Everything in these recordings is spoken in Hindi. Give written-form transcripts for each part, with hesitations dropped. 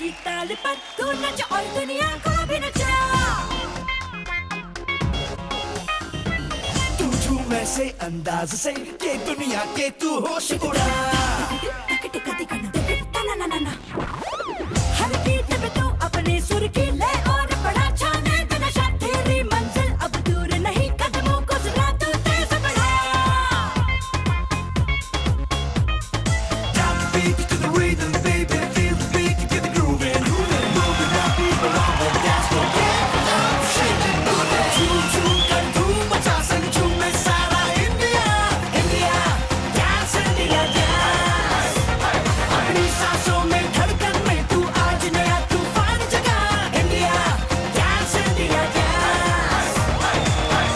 की ताल पर तू नच और दुनिया को भी नचा। तू झूम ऐसे अंदाज से कि दुनिया के तू होश उड़ा। हर बीट पे तू अपने सुर की ले और बड़ा छाने का नशा। तेरी मंजिल अब दूर नहीं, कदमों को सुना तू तेज बढ़ा। Drop the beat to the rhythm, baby, feel the beat, get the grooving. Moving our people on the dance floor, get up, shake it, move it. झूम झूम कर धूम मचा संग झूमे सारा India, India, dance India, dance. अपनी सांसों में धड़कन में तू आज नया तूफान जगा। India, dance India, dance.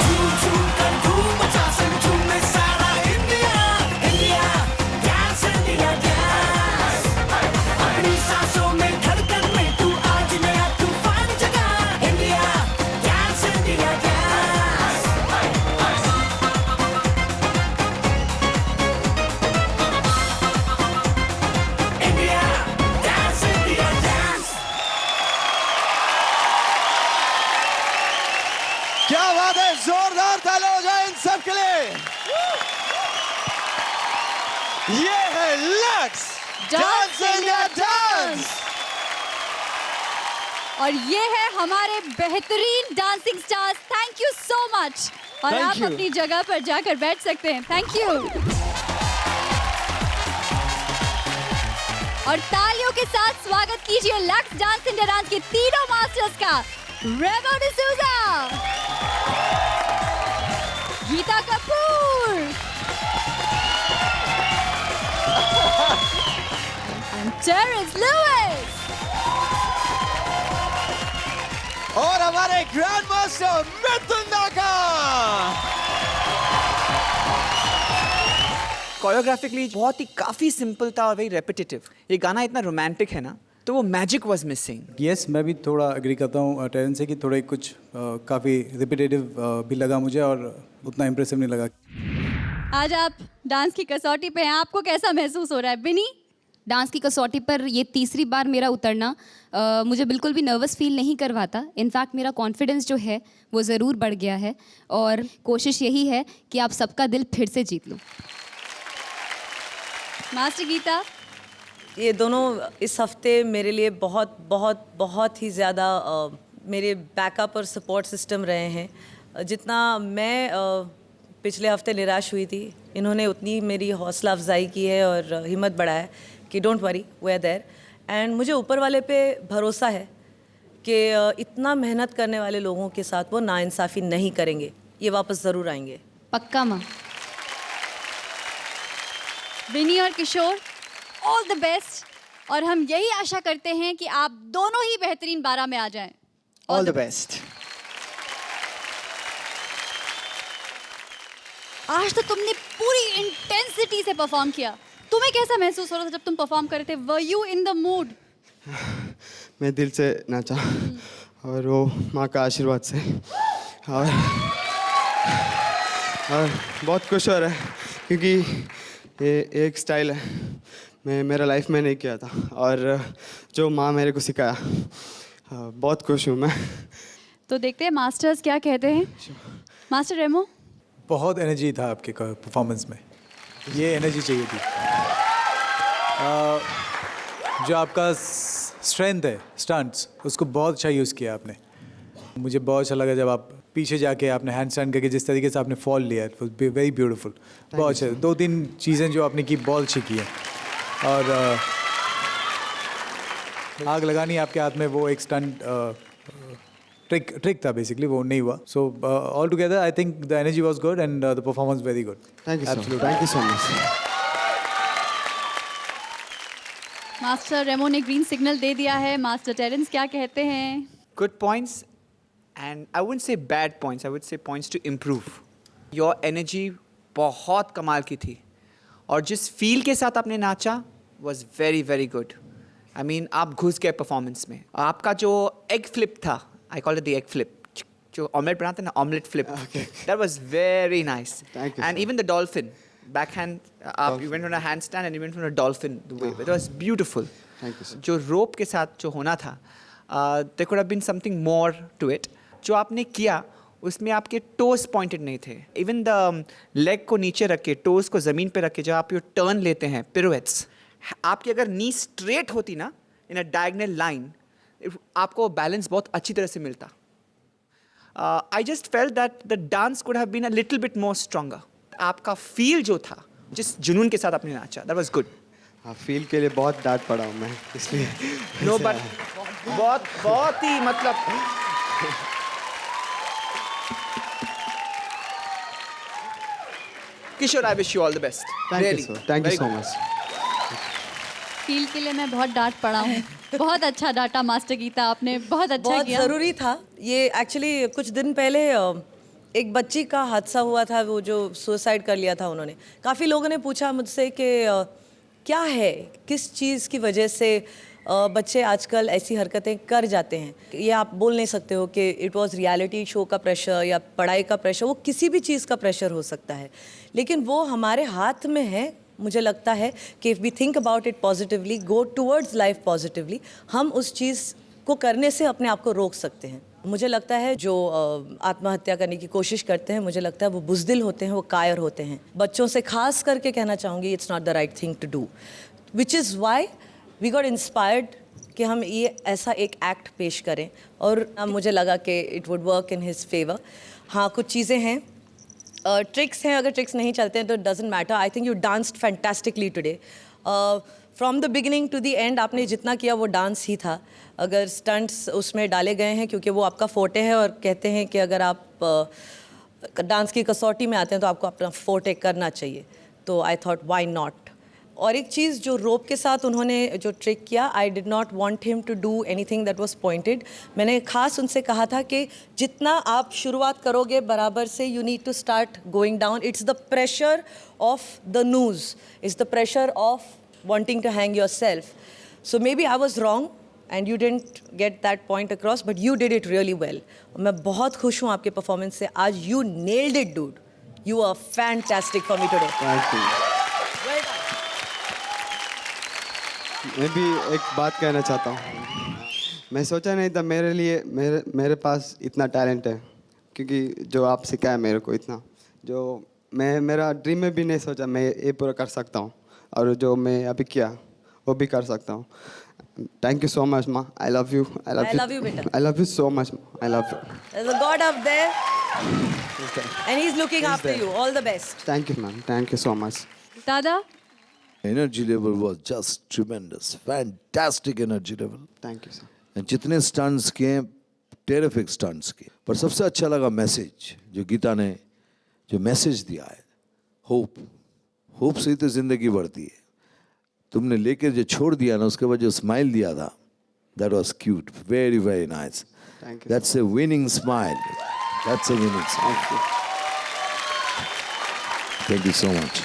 झूम झूम कर धूम मचा संग झूमे सारा India, India, dance India, dance. अपनी सांसों में धड़कन में तू आज नया तूफान जगा। India, dance India, dance. India, dance India, dance. क्या बात है, जोरदार ताली हो जाए इन सब के लिए। ये है लक्स डांस इंडिया डांस। और ये है हमारे बेहतरीन dancing stars. Thank you so much. और Thank आप you. अपनी जगह पर जाकर बैठ सकते हैं। Thank you. और तालियों के साथ स्वागत कीजिए लक्स डांस इंडिया डांस के तीनों मास्टर्स का। रेमो डिसूजा, गीता कपूर, टेरेंस लुइस, और हमारे ग्रैंड मास्टर मिथुन नागा। कोरियोग्राफिकली बहुत ही काफ़ी सिंपल था और वेरी रेपिटेटिव। ये गाना इतना रोमांटिक है ना, तो वो मैजिक वाज मिसिंग। यस मैं भी थोड़ा एग्री करता हूँ टेरेंस से कि थोड़े कुछ काफ़ी रिपीटेटिव भी लगा मुझे और उतना इम्प्रेसिव नहीं लगा। आज आप डांस की कसौटी पे हैं। आपको कैसा महसूस हो रहा है बिनी? डांस की कसौटी पर ये तीसरी बार मेरा उतरना मुझे बिल्कुल भी नर्वस फील नहीं करवाता। इनफैक्ट मेरा कॉन्फिडेंस जो है वो ज़रूर बढ़ गया है और कोशिश यही है कि आप सबका दिल फिर से जीत लूँ। मास्टर गीता, ये दोनों इस हफ्ते मेरे लिए बहुत बहुत बहुत ही ज़्यादा मेरे बैकअप और सपोर्ट सिस्टम रहे हैं। जितना मैं पिछले हफ्ते निराश हुई थी, इन्होंने उतनी मेरी हौसला अफजाई की है और हिम्मत बढ़ाया है कि don't worry, we are there. And मुझे ऊपर वाले पे भरोसा है कि इतना मेहनत करने वाले लोगों के साथ वो नाइंसाफ़ी नहीं करेंगे, ये वापस ज़रूर आएंगे। पक्का माँ। बिनी और किशोर, ऑल द बेस्ट। और हम यही आशा करते हैं कि आप दोनों ही बेहतरीन 12 में आ जाएं। All the best. आज तो तुमने पूरी इंटेंसिटी से परफॉर्म किया। तुम्हें कैसा महसूस हो रहा था जब तुम परफॉर्म कर रहे थे? Were you in the mood? मैं दिल से नाचा और वो माँ का आशीर्वाद से और बहुत खुश हो रहा है क्योंकि ये एक स्टाइल है मैं मेरा लाइफ में नहीं किया था और जो माँ मेरे को सिखाया, बहुत खुश हूँ मैं। तो देखते हैं मास्टर्स क्या कहते हैं। मास्टर रेमो, बहुत एनर्जी था आपके परफॉर्मेंस में, ये एनर्जी चाहिए थी। जो आपका स्ट्रेंथ है स्टंट्स, उसको बहुत अच्छा यूज़ किया आपने। मुझे बहुत अच्छा लगा जब आप पीछे जाके आपने हैंड स्टैंड करके जिस तरीके से आपने फॉल लिया, इट वाज वेरी ब्यूटीफुल। बहुत अच्छा, 2-3 चीज़ें जो आपने की बहुत अच्छी की है। और आग लगानी आपके हाथ में, वो एक स्टंट ट्रिक था बेसिकली, वो नहीं हुआ। So all together I think the energy was good and the performance very good. Thank you so much. Master Remo ने ग्रीन सिग्नल दे दिया है। मास्टर टेरेंस क्या कहते हैं? Good points, and I wouldn't say bad points. I would say points to improve. Your energy बहुत कमाल की थी, और जिस फील के साथ आपने नाचा was very very good. I mean, आप घुस गए परफॉर्मेंस में। आपका जो एग फ्लिप था, I call it the egg flip, जो ऑमलेट बनाते हैं ना, omelette flip, that was very nice. Thank you, And sir. even the dolphin backhand, you went on a handstand and you went on a dolphin. The way it was beautiful. Thank you, sir. जो रोप के साथ जो होना था, there could have been something more to it. जो आपने किया उसमें आपके टोज पॉइंटेड नहीं थे. इवन द लेग को नीचे रख के, टोज को ज़मीन पे रख के, जब आप ये टर्न लेते हैं पिरुएट्स, आपकी अगर नी स्ट्रेट होती ना इन अ डायगोनल लाइन, आपको बैलेंस बहुत अच्छी तरह से मिलता. I just felt that the dance could have been a little bit more stronger. आपका फील जो था, जिस जुनून के साथ आपने नाचा, दैट वाज गुड. हाँ, फील के लिए बहुत डांट पड़ा हूँ मैं, इसलिए. नो बट बहुत ही मतलब Kishore, I wish you all the best. Thank you sir, thank you so much. Feel के लिए मैं बहुत डांट पड़ा हूँ. बहुत अच्छा डाटा मास्टर गीता, आपने बहुत अच्छा बहुत किया. ज़रूरी था ये. एक्चुअली कुछ दिन पहले एक बच्ची का हादसा हुआ था, वो जो सुसाइड कर लिया था उन्होंने. काफ़ी लोगों ने पूछा मुझसे कि क्या है, किस चीज़ की वजह से बच्चे आजकल ऐसी हरकतें कर जाते हैं. ये आप बोल नहीं सकते हो कि इट वाज रियलिटी शो का प्रेशर या पढ़ाई का प्रेशर. वो किसी भी चीज़ का प्रेशर हो सकता है, लेकिन वो हमारे हाथ में है. मुझे लगता है कि if we think about it positively, go towards life positively, हम उस चीज़ को करने से अपने आप को रोक सकते हैं. मुझे लगता है जो आत्महत्या करने की कोशिश करते हैं, मुझे लगता है वो बुज़दिल होते हैं, वो कायर होते हैं. बच्चों से खास करके कहना चाहूँगी, it's not the right thing to do, which is why we got inspired कि हम ये ऐसा एक एक्ट पेश करें. और मुझे लगा कि it would work in his favour. हाँ, कुछ चीज़ें हैं, ट्रिक्स हैं. अगर ट्रिक्स नहीं चलते हैं तो doesn't matter. I think you danced fantastically today. From the beginning to the end आपने जितना किया वो डांस ही था. अगर स्टंट्स उसमें डाले गए हैं क्योंकि वो आपका फोटे है, और कहते हैं कि अगर आप डांस की कसौटी में आते हैं तो आपको अपना फोटे करना चाहिए. तो आई थॉट व्हाई नॉट. और एक चीज़ जो रोप के साथ उन्होंने जो ट्रिक किया, I did not want him to do anything that was pointed. मैंने खास उनसे कहा था कि जितना आप शुरुआत करोगे बराबर से, you need to start going down. It's the pressure of the noose, it's the pressure of wanting to hang yourself. So maybe I was wrong and you didn't get that point across, but you did it really well. मैं बहुत खुश हूँ आपके परफॉर्मेंस से. आज you nailed it, dude. You are fantastic for me today. Thank you. Well done. मैं भी एक बात कहना चाहता हूँ. मैं सोचा नहीं था मेरे लिए मेरे पास इतना टैलेंट है, क्योंकि जो आप सिखाया मेरे को इतना, जो मैं मेरा ड्रीम में भी नहीं सोचा मैं ये पूरा कर सकता हूँ, और जो मैं अभी किया वो भी कर सकता हूँ. थैंक यू सो मच माँ. I love you. I love you, beta. I love you so much. I love you. There's a God up there and he's looking after you. All the best. Thank you ma'am. Thank you so much. दादा, Energy level was just tremendous. Fantastic energy level. Thank you sir. And जितने स्टंट्स किए, टेरिफिक स्टंट्स किए, पर सबसे अच्छा लगा मैसेज जो गीता ने जो मैसेज दिया है. होप से ही तो जिंदगी बढ़ती है. तुमने लेकर जो छोड़ दिया ना, उसके बाद जो स्माइल दिया था, that was cute. Very very nice. Thank you. That's a winning smile. That's a winning smile. Thank you so much.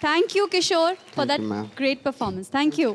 thank you Kishore for Thank that you, ma'am. great performance. Thank you.